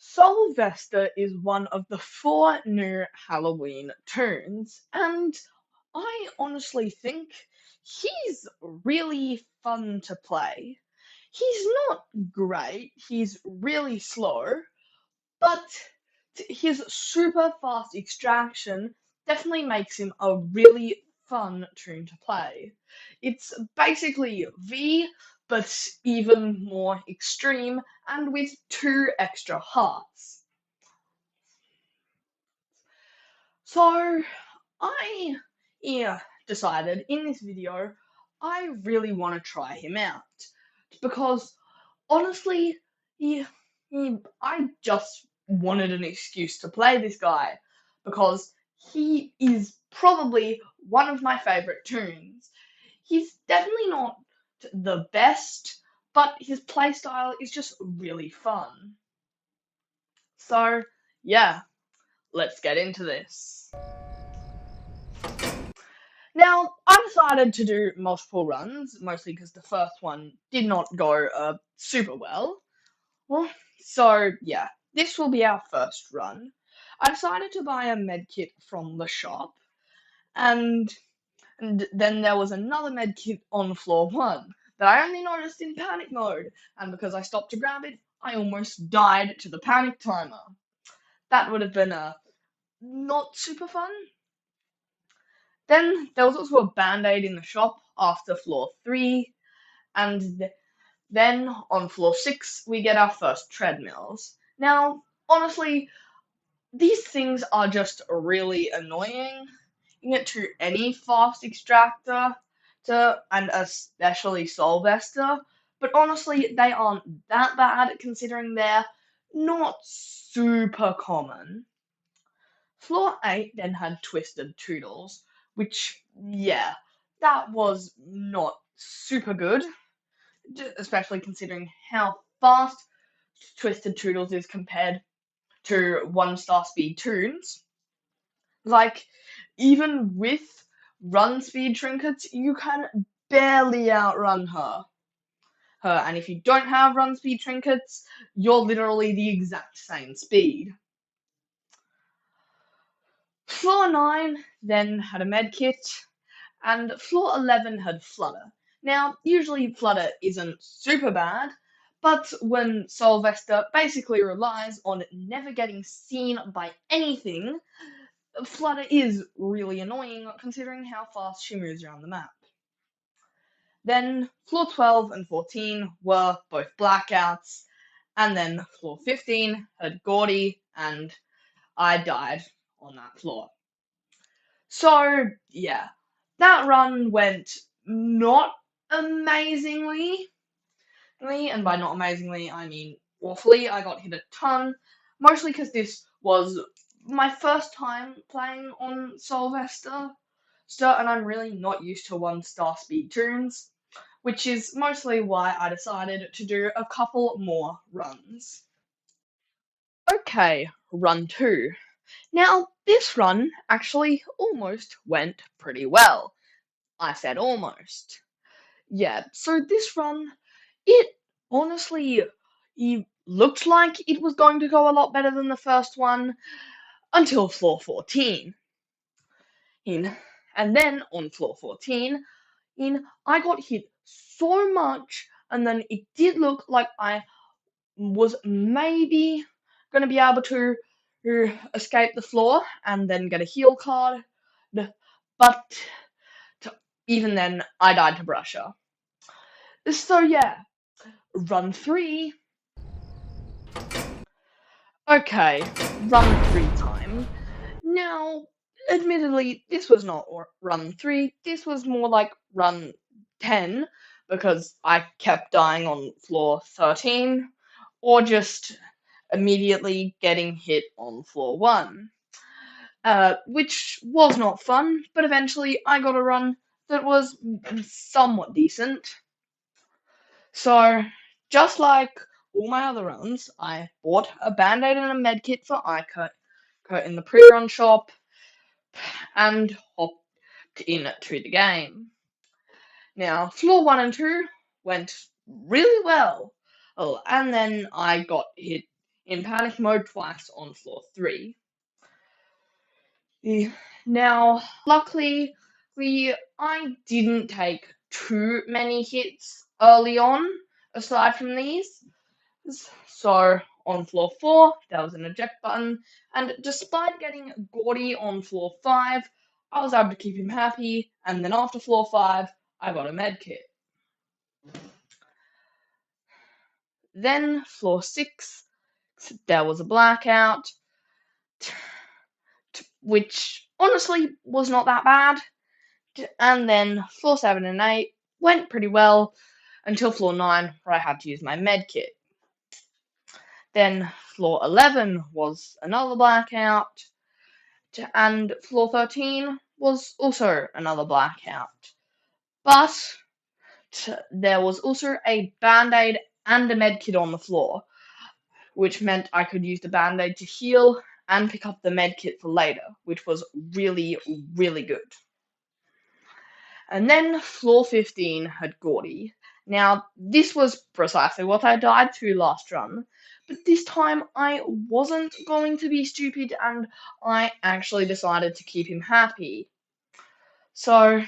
Soulvester is one of the four new Halloween toons, and I honestly think he's really fun to play. He's not great, he's really slow, but his super fast extraction definitely makes him a really fun toon to play. It's basically V, but even more extreme and with two extra hearts. So I decided in this video I really want to try him out because honestly, he, I just wanted an excuse to play this guy because he is probably one of my favorite toons. He's definitely not the best, but his playstyle is just really fun. So, yeah, let's get into this. Now, I decided to do multiple runs, mostly because the first one did not go super well. Well, so yeah, this will be our first run. I decided to buy a medkit from the shop, and, and then there was another medkit on floor one that I only noticed in panic mode, and because I stopped to grab it, I almost died to the panic timer. That would have been not super fun. Then there was also a band-aid in the shop after floor three, and then on floor six we get our first treadmills. Now, honestly, these things are just really annoying. You get to any fast extractor and especially Soulvester, but honestly, they aren't that bad considering they're not super common. Floor 8 then had Twisted Toodles, which, yeah, that was not super good, especially considering how fast Twisted Toodles is compared to 1-star speed toons. Like, even with run speed trinkets, you can barely outrun her. And if you don't have run speed trinkets, you're literally the exact same speed. Floor 9 then had a medkit, and floor 11 had Flutter. Now, usually Flutter isn't super bad, but when Soulvester basically relies on never getting seen by anything, Flutter is really annoying considering how fast she moves around the map. Then floor 12 and 14 were both blackouts, and then floor 15 had Gordy, and I died on that floor. So, yeah, that run went not amazingly, and by not amazingly, I mean awfully. I got hit a ton, mostly because this was my first time playing on Soulvester, and I'm really not used to 1-star speed toons, which is mostly why I decided to do a couple more runs. Okay, run 2. Now, this run actually almost went pretty well. I said almost. Yeah, so this run, it honestly it looked like it was going to go a lot better than the first one until floor 14. In and then on floor 14, I got hit so much, and then it did look like I was maybe gonna be able to escape the floor and then get a heal card, but even then I died to Brusher. So yeah, run 3. Okay, run 3 time. Now, admittedly, this was not run 3, this was more like run 10, because I kept dying on floor 13, or just immediately getting hit on floor 1. Which was not fun, but eventually I got a run that was somewhat decent. So, just like all my other runs, I bought a band-aid and a medkit for eye cut in the pre-run shop and hopped in to the game. Now, floor 1 and 2 went really well. Oh, and then I got hit in panic mode twice on floor 3. Now, luckily, I didn't take too many hits early on, aside from these. So, on floor 4, there was an eject button, and despite getting Gordy on floor 5, I was able to keep him happy, and then after floor 5, I got a med kit. Then, floor 6, there was a blackout, which honestly was not that bad. And then floor 7 and 8 went pretty well until floor 9, where I had to use my med kit. Then floor 11 was another blackout, and floor 13 was also another blackout. But there was also a band-aid and a med kit on the floor, which meant I could use the band-aid to heal and pick up the med kit for later, which was really, really good. And then floor 15 had Gordy. Now, this was precisely what I died to last run, but this time I wasn't going to be stupid and I actually decided to keep him happy. So,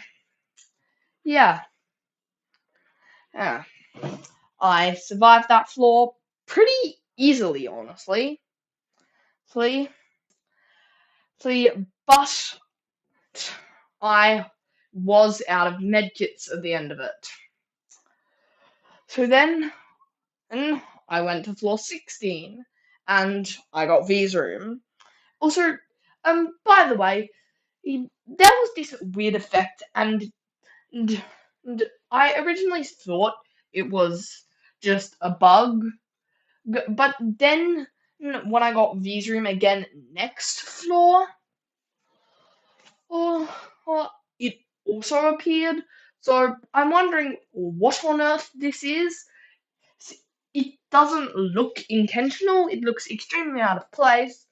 yeah. Yeah. I survived that floor pretty easily, honestly. But I was out of medkits at the end of it. So then I went to floor 16 and I got V's room. Also, by the way, there was this weird effect, and I originally thought it was just a bug, but then when I got V's room again next floor, it also appeared. So I'm wondering what on earth this is. It doesn't look intentional. It looks extremely out of place.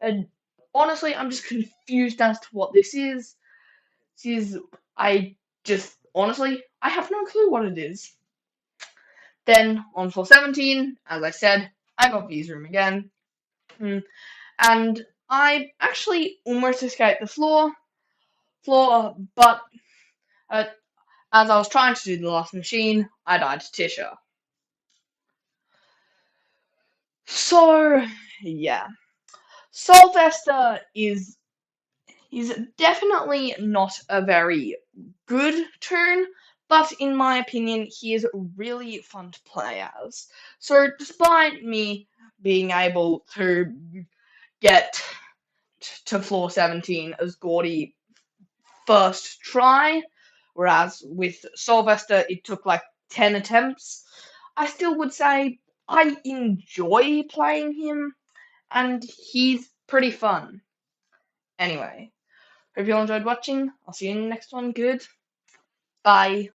And honestly, I'm just confused as to what this is. I just, honestly, I have no clue what it is. Then on floor 17, as I said, I got V's room again. And I actually almost escaped the floor, but as I was trying to do the last machine, I died to Tisha. So, yeah. Soulvester is definitely not a very good toon, but in my opinion, he is really fun to play as. So, despite me being able to get to floor 17 as Gordy first try, whereas with Soulvester it took like 10 attempts, I still would say I enjoy playing him, and he's pretty fun. Anyway, hope you all enjoyed watching. I'll see you in the next one. Good. Bye.